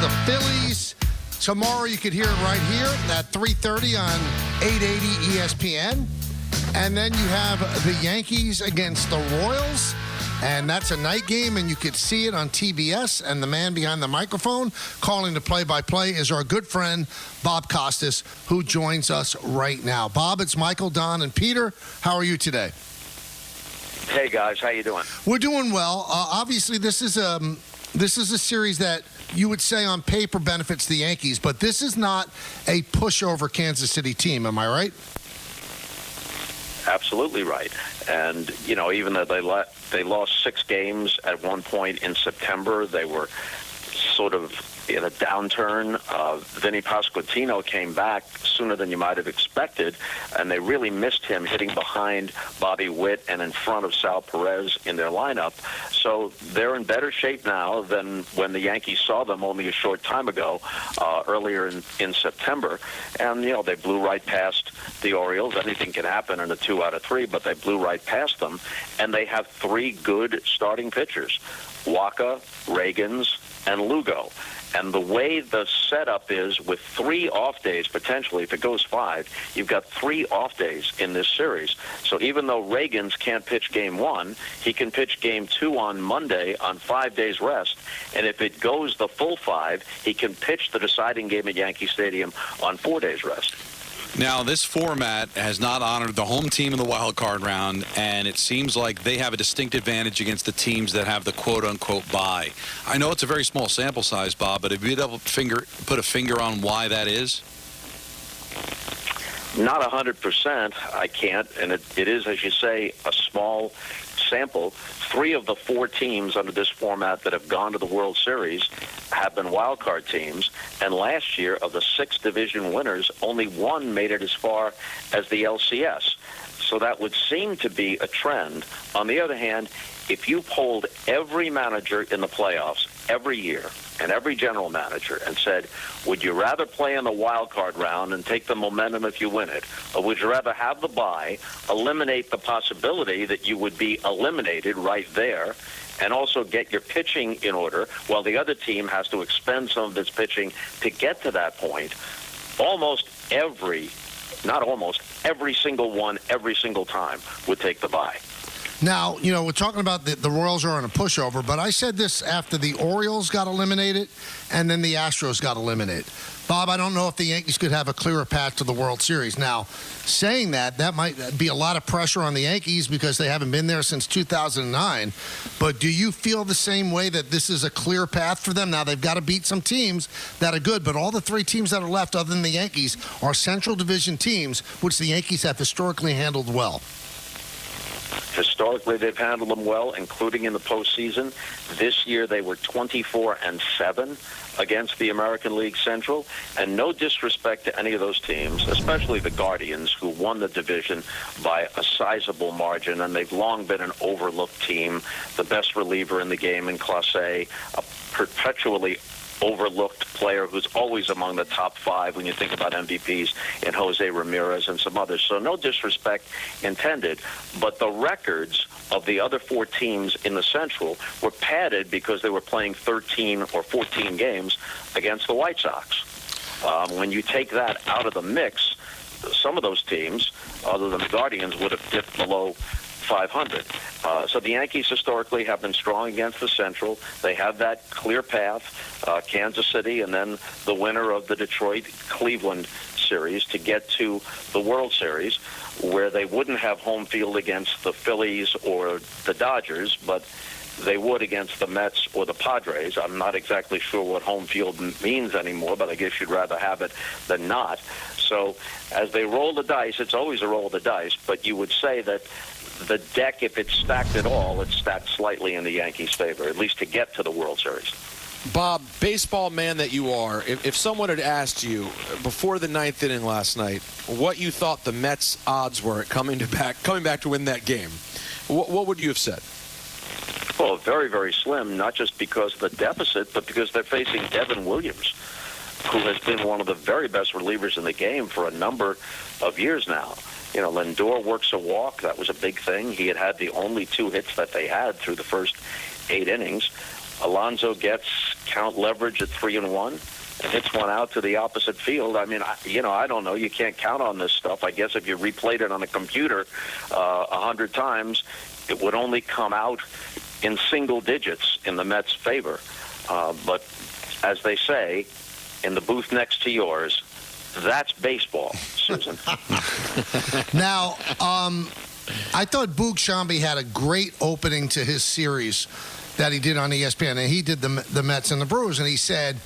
the Phillies. Tomorrow you could hear it right here at 3:30 on 880 ESPN. And then you have the Yankees against the Royals. And that's a night game, and you could see it on TBS. And the man behind the microphone calling the play-by-play is our good friend, Bob Costas, who joins us right now. Bob, it's Michael, Don, and Peter. How are you today? Hey, guys. How you doing? We're doing well. Obviously, this is a series that you would say on paper benefits the Yankees, but this is not a pushover Kansas City team. Am I right? Absolutely right. And, you know, even though they lost 6 games at one point in September, they were sort of in a downturn. Vinny Pasquantino came back sooner than you might have expected, and they really missed him hitting behind Bobby Witt and in front of Sal Perez in their lineup. So they're in better shape now than when the Yankees saw them only a short time ago, earlier in September. And, you know, they blew right past the Orioles. Anything can happen in a 2 out of 3, but they blew right past them. And they have 3 good starting pitchers, Waka, Reagans, and Lugo. And the way the setup is with 3 off days, potentially, if it goes 5, you've got 3 off days in this series. So even though Reagans can't pitch game 1, he can pitch game 2 on Monday on 5 days rest. And if it goes the full 5, he can pitch the deciding game at Yankee Stadium on 4 days rest. Now, this format has not honored the home team in the wild card round, and it seems like they have a distinct advantage against the teams that have the quote-unquote bye. I know it's a very small sample size, Bob, but have you been able to put a finger on why that is? Not 100%, I can't, and it is, as you say, a small sample. 3 of the 4 teams under this format that have gone to the World Series have been wild card teams, and last year, of the 6 division winners, only 1 made it as far as the LCS. So that would seem to be a trend. On the other hand, if you polled every manager in the playoffs every year and every general manager and said, would you rather play in the wild card round and take the momentum if you win it, or would you rather have the bye, eliminate the possibility that you would be eliminated right there, and also get your pitching in order while the other team has to expend some of its pitching to get to that point? Every single one, every single time would take the bye. Now, you know, we're talking about the Royals are on a pushover, but I said this after the Orioles got eliminated and then the Astros got eliminated. Bob, I don't know if the Yankees could have a clearer path to the World Series. Now, saying that might be a lot of pressure on the Yankees because they haven't been there since 2009. But do you feel the same way that this is a clear path for them? Now, they've got to beat some teams that are good, but all the 3 teams that are left other than the Yankees are Central Division teams, which the Yankees have historically handled well. Historically, they've handled them well, including in the postseason. This year, they were 24-7 against the American League Central. And no disrespect to any of those teams, especially the Guardians, who won the division by a sizable margin, and they've long been an overlooked team, the best reliever in the game in Class A, a perpetually overlooked player who's always among the top 5 when you think about MVPs in Jose Ramirez and some others. So no disrespect intended, but the records of the other 4 teams in the Central were padded because they were playing 13 or 14 games against the White Sox. When you take that out of the mix, some of those teams, other than the Guardians, would have dipped below 500. So the Yankees historically have been strong against the Central. They have that clear path, Kansas City, and then the winner of the Detroit-Cleveland series to get to the World Series, where they wouldn't have home field against the Phillies or the Dodgers, but they would against the Mets or the Padres. I'm not exactly sure what home field means anymore, but I guess you'd rather have it than not. So as they roll the dice, it's always a roll of the dice, but you would say that the deck, if it's stacked at all, it's stacked slightly in the Yankees' favor, at least to get to the World Series. Bob, baseball man that you are, if someone had asked you before the 9th inning last night what you thought the Mets' odds were coming back to win that game, what would you have said? Well, very, very slim, not just because of the deficit, but because they're facing Devin Williams, who has been one of the very best relievers in the game for a number of years now. You know, Lindor works a walk. That was a big thing. He had had the only 2 hits that they had through the first 8 innings. Alonso gets count leverage at 3-1 and hits one out to the opposite field. I mean, I don't know. You can't count on this stuff. I guess if you replayed it on a computer 100 times, it would only come out in single digits in the Mets' favor. But as they say, in the booth next to yours, that's baseball, Susan. Now, I thought Boog Shambi had a great opening to his series that he did on ESPN, and he did the Mets and the Brewers, and he said,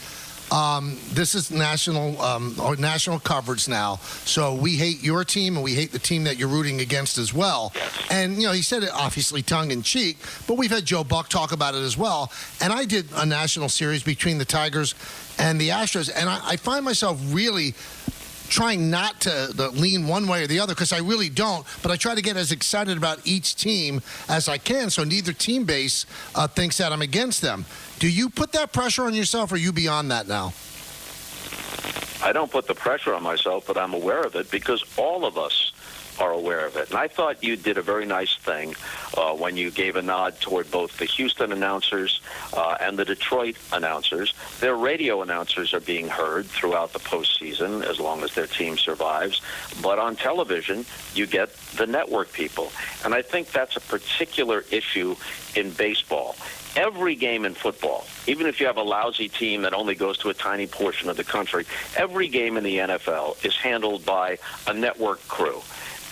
this is national coverage now, so we hate your team and we hate the team that you're rooting against as well. And, he said it obviously tongue-in-cheek, but we've had Joe Buck talk about it as well. And I did a national series between the Tigers and the Astros, and I find myself really trying not to lean one way or the other, because I really don't, but I try to get as excited about each team as I can, so neither team base thinks that I'm against them. Do you put that pressure on yourself, or are you beyond that now? I don't put the pressure on myself, but I'm aware of it because all of us are aware of it. And I thought you did a very nice thing when you gave a nod toward both the Houston announcers and the Detroit announcers. Their radio announcers are being heard throughout the postseason as long as their team survives. But on television, you get the network people. And I think that's a particular issue in baseball. Every game in football, even if you have a lousy team that only goes to a tiny portion of the country, every game in the NFL is handled by a network crew.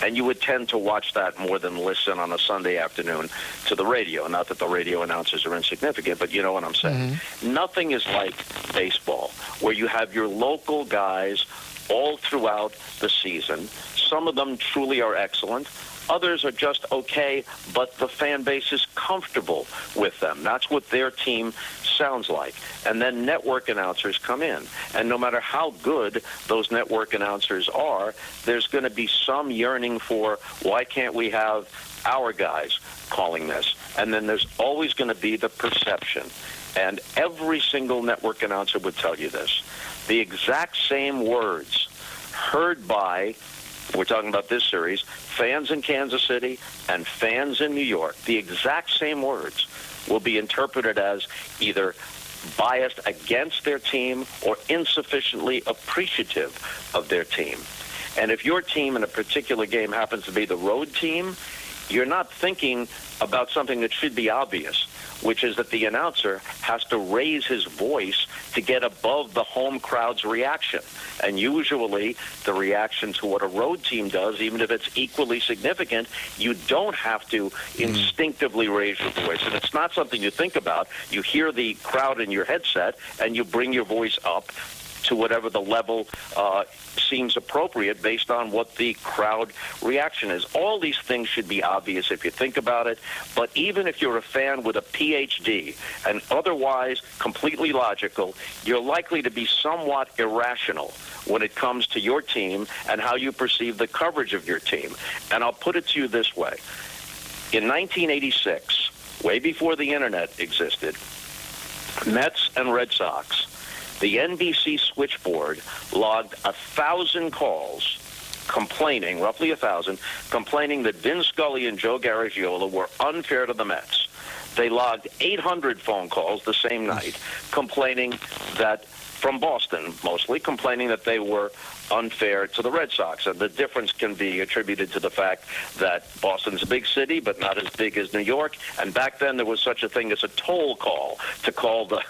And you would tend to watch that more than listen on a Sunday afternoon to the radio. Not that the radio announcers are insignificant, but you know what I'm saying. Mm-hmm. Nothing is like baseball, where you have your local guys all throughout the season. Some of them truly are excellent. Others are just okay, but the fan base is comfortable with them. That's what their team sounds like. And then network announcers come in. And no matter how good those network announcers are, there's going to be some yearning for, why can't we have our guys calling this? And then there's always going to be the perception. And every single network announcer would tell you this. The exact same words heard by, we're talking about this series, fans in Kansas City and fans in New York, the exact same words will be interpreted as either biased against their team or insufficiently appreciative of their team. And if your team in a particular game happens to be the road team, you're not thinking about something that should be obvious, which is that the announcer has to raise his voice to get above the home crowd's reaction. And usually the reaction to what a road team does, even if it's equally significant, you don't have to instinctively raise your voice. And it's not something you think about. You hear the crowd in your headset, and you bring your voice up to whatever the level seems appropriate based on what the crowd reaction is. All these things should be obvious if you think about it, but even if you're a fan with a PhD and otherwise completely logical, you're likely to be somewhat irrational when it comes to your team and how you perceive the coverage of your team. And I'll put it to you this way. In 1986, way before the internet existed, Mets and Red Sox, the NBC switchboard logged 1,000 calls complaining, roughly 1,000, complaining that Vin Scully and Joe Garagiola were unfair to the Mets. They logged 800 phone calls the same night complaining that, from Boston mostly, complaining that they were unfair to the Red Sox. And the difference can be attributed to the fact that Boston's a big city, but not as big as New York. And back then there was such a thing as a toll call to call the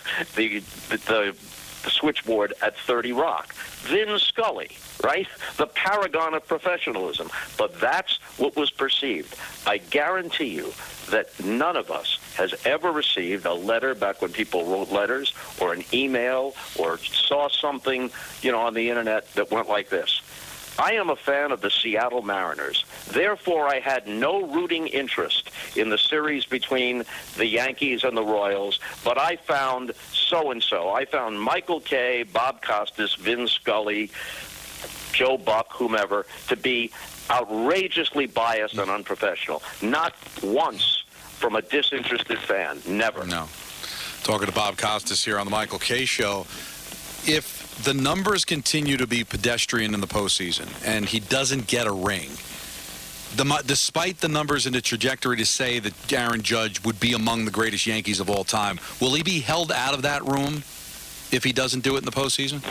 switchboard at 30 Rock. Vin Scully, right? The paragon of professionalism. But that's what was perceived. I guarantee you that none of us has ever received a letter back when people wrote letters, or an email, or saw something, on the internet that went like this. I am a fan of the Seattle Mariners. Therefore, I had no rooting interest in the series between the Yankees and the Royals, but I found so-and-so. I found Michael Kay, Bob Costas, Vin Scully, Joe Buck, whomever, to be outrageously biased and unprofessional. Not once from a disinterested fan. Never. No. Talking to Bob Costas here on the Michael Kay Show. If the numbers continue to be pedestrian in the postseason and he doesn't get a ring, Despite the numbers and the trajectory to say that Aaron Judge would be among the greatest Yankees of all time, will he be held out of that room if he doesn't do it in the postseason?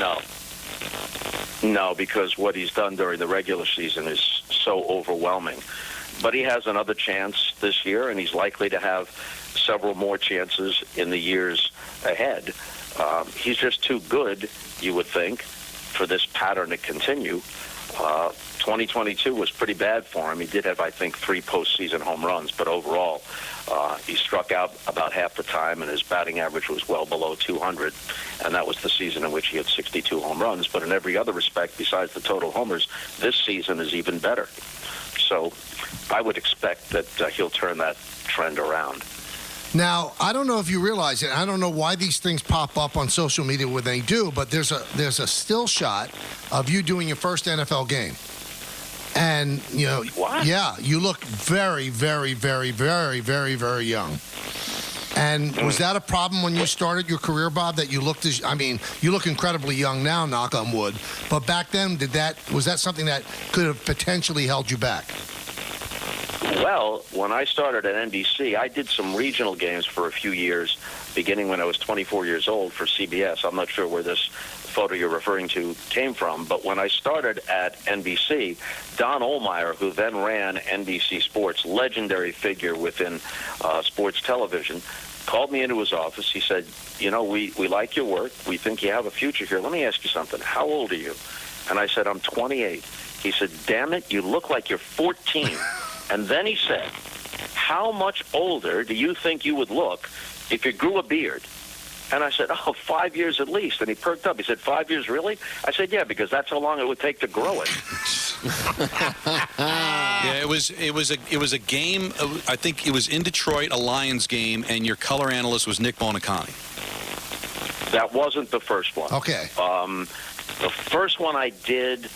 No, because what he's done during the regular season is so overwhelming. But he has another chance this year, and he's likely to have several more chances in the years ahead. He's just too good, you would think, for this pattern to continue. 2022 was pretty bad for him. He did have, I think, 3 postseason home runs, but overall, he struck out about half the time, and his batting average was well below 200, and that was the season in which he had 62 home runs. But in every other respect, besides the total homers, this season is even better. So I would expect that he'll turn that trend around. Now, I don't know if you realize it. I don't know why these things pop up on social media when they do, but there's a still shot of you doing your first NFL game. And, you know, what? Yeah, you look very, very, very, very, very, very young. And was that a problem when you started your career, Bob, that you looked you look incredibly young now, knock on wood, but back then, was that something that could have potentially held you back? Well, when I started at NBC, I did some regional games for a few years, beginning when I was 24 years old for CBS. I'm not sure where this photo you're referring to came from, but when I started at NBC, Don Ohlmeyer, who then ran NBC Sports, legendary figure within sports television, called me into his office. He said, you know, we like your work. We think you have a future here. Let me ask you something. How old are you? And I said, I'm 28. He said, damn it, you look like you're 14. And then he said, how much older do you think you would look if you grew a beard? And I said, 5 years at least. And he perked up. He said, 5 years, really? I said, yeah, because that's how long it would take to grow it. Yeah, it was a game. I think it was in Detroit, a Lions game, and your color analyst was Nick Bonacani. That wasn't the first one. Okay. The first one I did,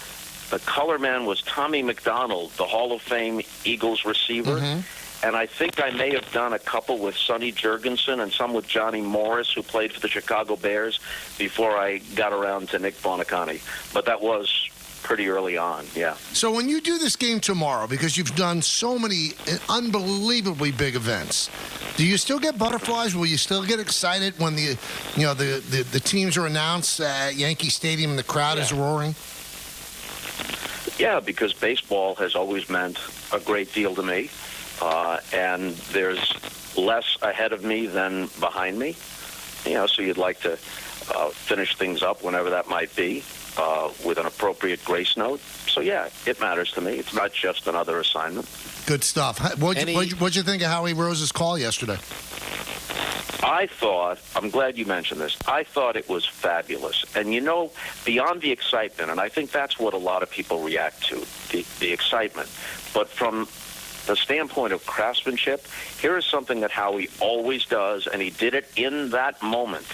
the color man was Tommy McDonald, the Hall of Fame Eagles receiver. Mm-hmm. And I think I may have done a couple with Sonny Jurgensen and some with Johnny Morris, who played for the Chicago Bears, before I got around to Nick Bonacani. But that was pretty early on, yeah. So when you do this game tomorrow, because you've done so many unbelievably big events, do you still get butterflies? Will you still get excited when the teams are announced at Yankee Stadium and the crowd is roaring? Yeah, because baseball has always meant a great deal to me. And there's less ahead of me than behind me, so you'd like to finish things up whenever that might be with an appropriate grace note. So, yeah, it matters to me. It's not just another assignment. Good stuff. What'd you think of Howie Rose's call yesterday? I'm glad you mentioned this, I thought it was fabulous. And, beyond the excitement, and I think that's what a lot of people react to, the excitement. But from the standpoint of craftsmanship, here is something that Howie always does, and he did it in that moment.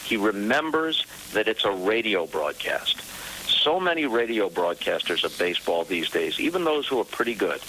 He remembers that it's a radio broadcast. So many radio broadcasters of baseball these days, even those who are pretty good,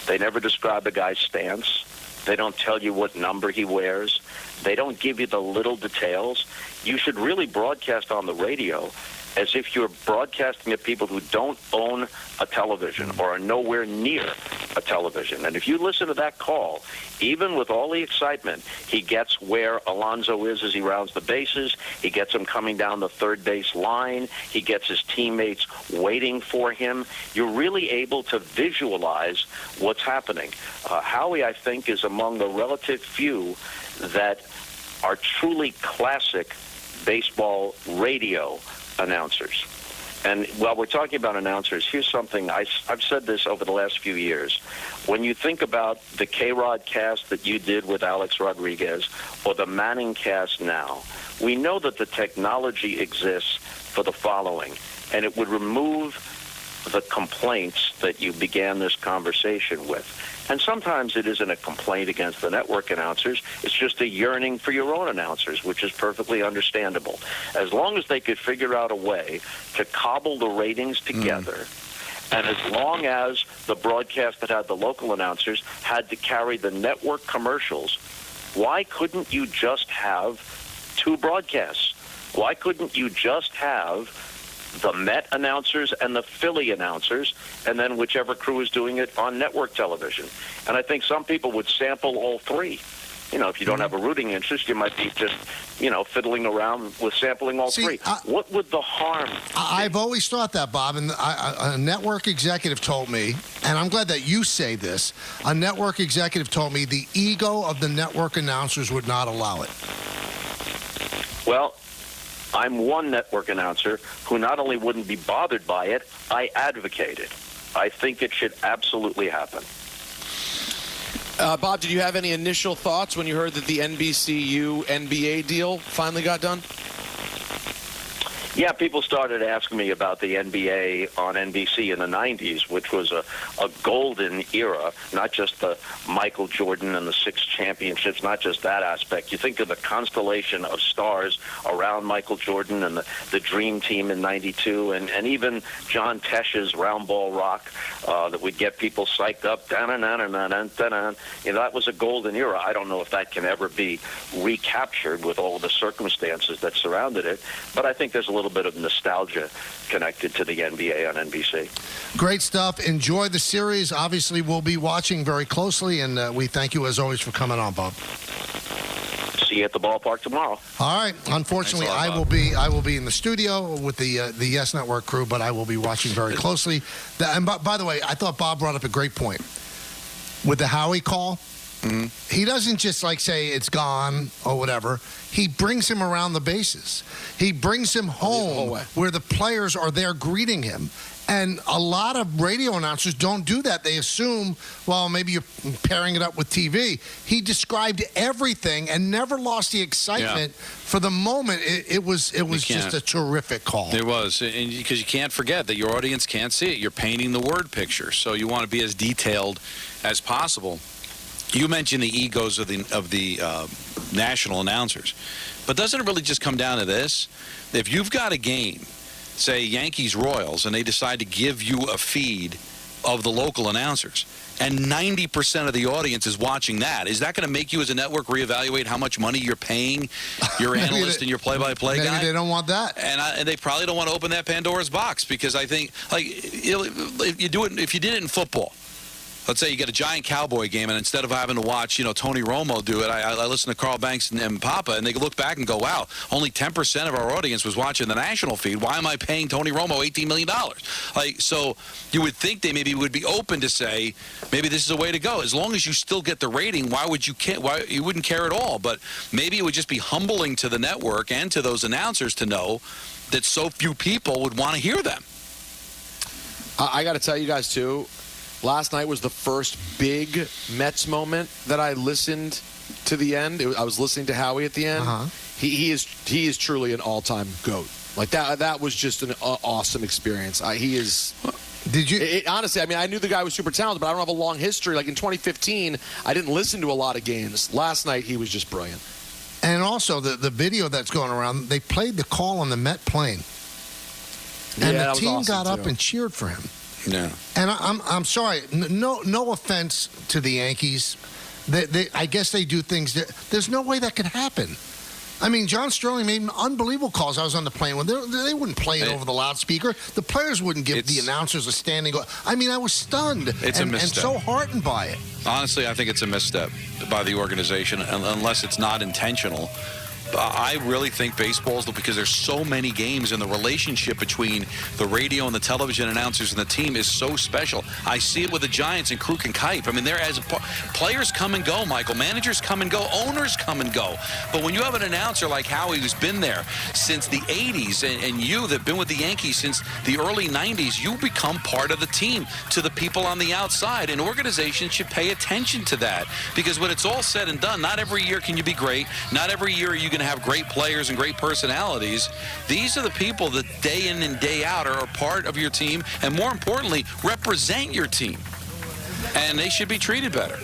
they never describe a guy's stance. They don't tell you what number he wears. They don't give you the little details. You should really broadcast on the radio as if you're broadcasting at people who don't own a television or are nowhere near a television. And if you listen to that call, even with all the excitement, he gets where Alonso is as he rounds the bases. He gets him coming down the third base line. He gets his teammates waiting for him. You're really able to visualize what's happening. Howie, I think, is among the relative few that are truly classic baseball radio announcers. And while we're talking about announcers, here's something, I've said this over the last few years. When you think about the K-Rod cast that you did with Alex Rodriguez or the Manning cast now, we know that the technology exists for the following, and it would remove the complaints that you began this conversation with. And sometimes it isn't a complaint against the network announcers. It's just a yearning for your own announcers, which is perfectly understandable. As long as they could figure out a way to cobble the ratings together, and as long as the broadcast that had the local announcers had to carry the network commercials, why couldn't you just have two broadcasts? Why couldn't you just have the Met announcers and the Philly announcers, and then whichever crew is doing it on network television. And I think some people would sample all three. You know, if you don't have a rooting interest, you might be just, fiddling around with sampling all three. What would the harm be? I've always thought that, Bob, and a network executive told me, and I'm glad that you say this, a network executive told me the ego of the network announcers would not allow it. Well, I'm one network announcer who not only wouldn't be bothered by it, I advocate it. I think it should absolutely happen. Bob, did you have any initial thoughts when you heard that the NBCU NBA deal finally got done? Yeah, people started asking me about the NBA on NBC in the 90s, which was a golden era, not just the Michael Jordan and the 6 championships, not just that aspect. You think of the constellation of stars around Michael Jordan and the Dream Team in 92, and even John Tesh's Round Ball Rock that would get people psyched up. That was a golden era. I don't know if that can ever be recaptured with all the circumstances that surrounded it, but I think there's a little bit of nostalgia connected to the NBA on NBC. Great stuff. Enjoy the series. Obviously, we'll be watching very closely, and we thank you as always for coming on, Bob. See you at the ballpark tomorrow. All right. Unfortunately, Thanks a lot, I will be in the studio with the Yes Network crew, but I will be watching very closely. And by the way, I thought Bob brought up a great point with the Howie call. Mm-hmm. He doesn't just say it's gone or whatever. He brings him around the bases. He brings him home where the players are there greeting him. And a lot of radio announcers don't do that. They assume, well, maybe you're pairing it up with TV. He described everything and never lost the excitement. For the moment. It was just a terrific call. It was, and because you can't forget that your audience can't see it. You're painting the word picture, so you want to be as detailed as possible. You mentioned the egos of the national announcers, but doesn't it really just come down to this? If you've got a game, say Yankees-Royals, and they decide to give you a feed of the local announcers, and 90% of the audience is watching that, is that going to make you as a network reevaluate how much money you're paying your analyst and your play-by-play guy? Maybe they don't want that. And they probably don't want to open that Pandora's box, because I think, if you did it in football, let's say you get a giant Cowboy game, and instead of having to watch, Tony Romo do it, I listen to Carl Banks and Papa, and they look back and go, wow, only 10% of our audience was watching the national feed. Why am I paying Tony Romo $18 million? So you would think they maybe would be open to say, maybe this is a way to go. As long as you still get the rating, why would you care? Why you wouldn't care at all? But maybe it would just be humbling to the network and to those announcers to know that so few people would want to hear them. I got to tell you guys, too, last night was the first big Mets moment that I listened to the end. I was listening to Howie at the end. Uh-huh. He is truly an all-time GOAT. That was just an awesome experience. He is. Did you? Honestly, I knew the guy was super talented, but I don't have a long history. In 2015, I didn't listen to a lot of games. Last night, he was just brilliant. And also, the video that's going around, they played the call on the Met plane. And the team got up and cheered for him. Yeah. And I'm sorry. No offense to the Yankees. I guess they do things that there's no way that could happen. John Sterling made unbelievable calls. I was on the plane when they wouldn't play it over the loudspeaker. The players wouldn't give the announcers a standing. I was stunned. It's a misstep. And so heartened by it. Honestly, I think it's a misstep by the organization, unless it's not intentional. I really think baseball's, because there's so many games, and the relationship between the radio and the television announcers and the team is so special. I see it with the Giants and Kruk and Kipe. Players come and go, Michael. Managers come and go. Owners come and go. But when you have an announcer like Howie, who's been there since the 80s, and you that have been with the Yankees since the early 90s, you become part of the team to the people on the outside. And organizations should pay attention to that, because when it's all said and done, not every year can you be great. Not every year are you going to have great players and great personalities. These are the people that day in and day out are a part of your team, and more importantly, represent your team. And they should be treated better.